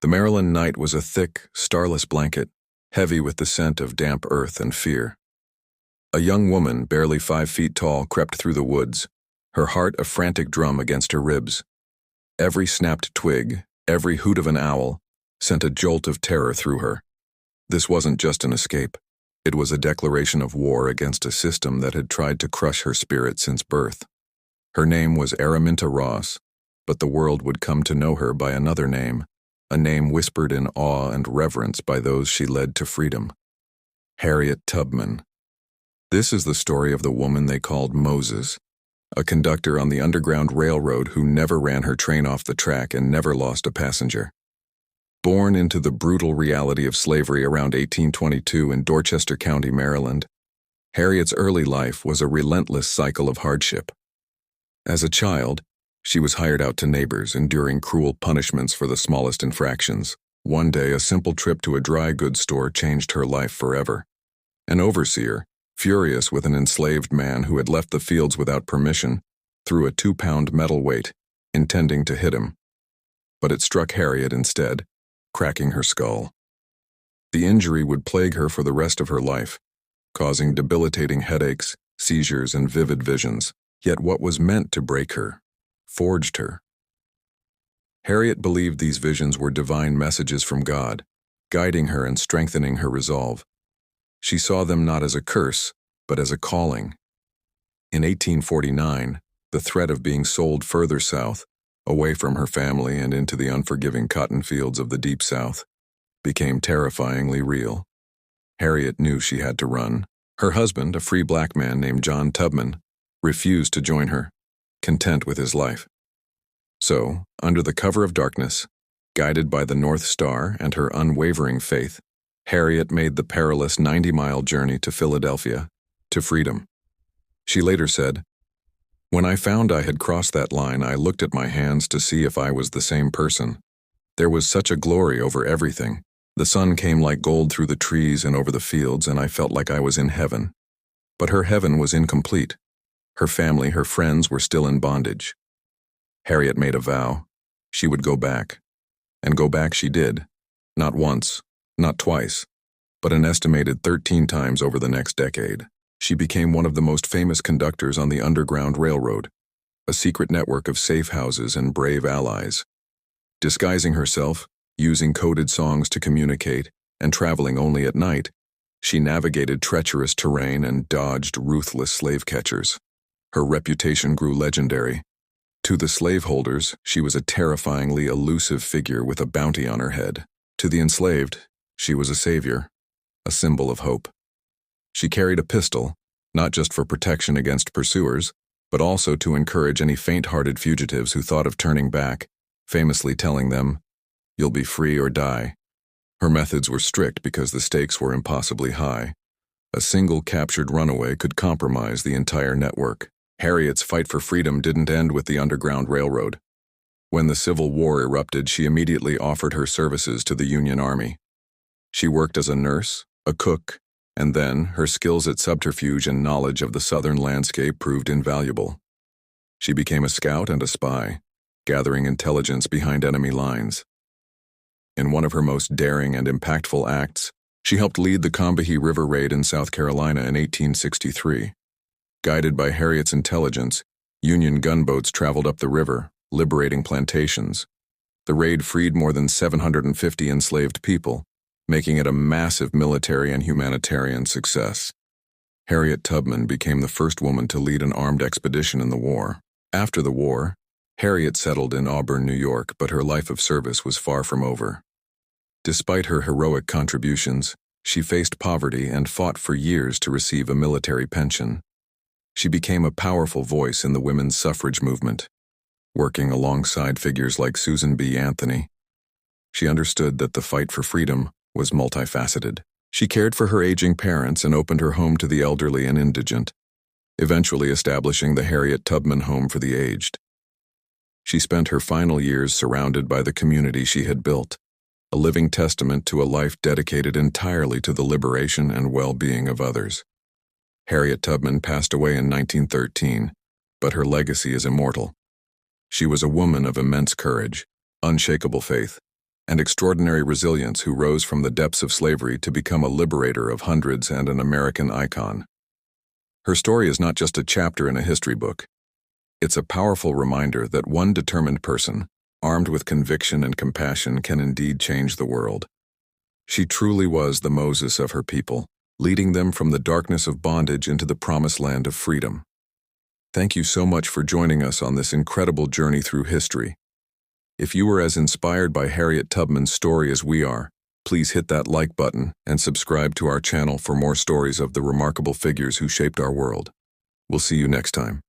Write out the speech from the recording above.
The Maryland night was a thick, starless blanket, heavy with the scent of damp earth and fear. A young woman, barely 5 feet tall, crept through the woods, her heart a frantic drum against her ribs. Every snapped twig, every hoot of an owl, sent a jolt of terror through her. This wasn't just an escape. It was a declaration of war against a system that had tried to crush her spirit since birth. Her name was Araminta Ross, but the world would come to know her by another name, a name whispered in awe and reverence by those she led to freedom. Harriet Tubman. This is the story of the woman they called Moses, a conductor on the Underground Railroad who never ran her train off the track and never lost a passenger. Born into the brutal reality of slavery around 1822 in Dorchester County, Maryland, Harriet's early life was a relentless cycle of hardship. As a child, she was hired out to neighbors, enduring cruel punishments for the smallest infractions. One day, a simple trip to a dry goods store changed her life forever. An overseer, furious with an enslaved man who had left the fields without permission, threw a 2-pound metal weight, intending to hit him. But it struck Harriet instead, cracking her skull. The injury would plague her for the rest of her life, causing debilitating headaches, seizures, and vivid visions. Yet what was meant to break her forged her. Harriet believed these visions were divine messages from God, guiding her and strengthening her resolve. She saw them not as a curse, but as a calling. In 1849, the threat of being sold further south, away from her family and into the unforgiving cotton fields of the Deep South, became terrifyingly real. Harriet knew she had to run. Her husband, a free black man named John Tubman, refused to join her, content with his life. So, under the cover of darkness, guided by the North Star and her unwavering faith, Harriet made the perilous 90-mile journey to Philadelphia, to freedom. She later said, "When I found I had crossed that line, I looked at my hands to see if I was the same person. There was such a glory over everything. The sun came like gold through the trees and over the fields, and I felt like I was in heaven. But her heaven was incomplete. Her family, her friends were still in bondage." Harriet made a vow. She would go back. And go back she did. Not once, not twice, but an estimated 13 times over the next decade. She became one of the most famous conductors on the Underground Railroad, a secret network of safe houses and brave allies. Disguising herself, using coded songs to communicate, and traveling only at night, she navigated treacherous terrain and dodged ruthless slave catchers. Her reputation grew legendary. To the slaveholders, she was a terrifyingly elusive figure with a bounty on her head. To the enslaved, she was a savior, a symbol of hope. She carried a pistol, not just for protection against pursuers, but also to encourage any faint-hearted fugitives who thought of turning back, famously telling them, "You'll be free or die." Her methods were strict because the stakes were impossibly high. A single captured runaway could compromise the entire network. Harriet's fight for freedom didn't end with the Underground Railroad. When the Civil War erupted, she immediately offered her services to the Union Army. She worked as a nurse, a cook, and then her skills at subterfuge and knowledge of the Southern landscape proved invaluable. She became a scout and a spy, gathering intelligence behind enemy lines. In one of her most daring and impactful acts, she helped lead the Combahee River Raid in South Carolina in 1863. Guided by Harriet's intelligence, Union gunboats traveled up the river, liberating plantations. The raid freed more than 750 enslaved people, making it a massive military and humanitarian success. Harriet Tubman became the first woman to lead an armed expedition in the war. After the war, Harriet settled in Auburn, New York, but her life of service was far from over. Despite her heroic contributions, she faced poverty and fought for years to receive a military pension. She became a powerful voice in the women's suffrage movement, working alongside figures like Susan B. Anthony. She understood that the fight for freedom was multifaceted. She cared for her aging parents and opened her home to the elderly and indigent, eventually establishing the Harriet Tubman Home for the Aged. She spent her final years surrounded by the community she had built, a living testament to a life dedicated entirely to the liberation and well-being of others. Harriet Tubman passed away in 1913, but her legacy is immortal. She was a woman of immense courage, unshakable faith, and extraordinary resilience who rose from the depths of slavery to become a liberator of hundreds and an American icon. Her story is not just a chapter in a history book. It's a powerful reminder that one determined person, armed with conviction and compassion, can indeed change the world. She truly was the Moses of her people, leading them from the darkness of bondage into the promised land of freedom. Thank you so much for joining us on this incredible journey through history. If you were as inspired by Harriet Tubman's story as we are, please hit that like button and subscribe to our channel for more stories of the remarkable figures who shaped our world. We'll see you next time.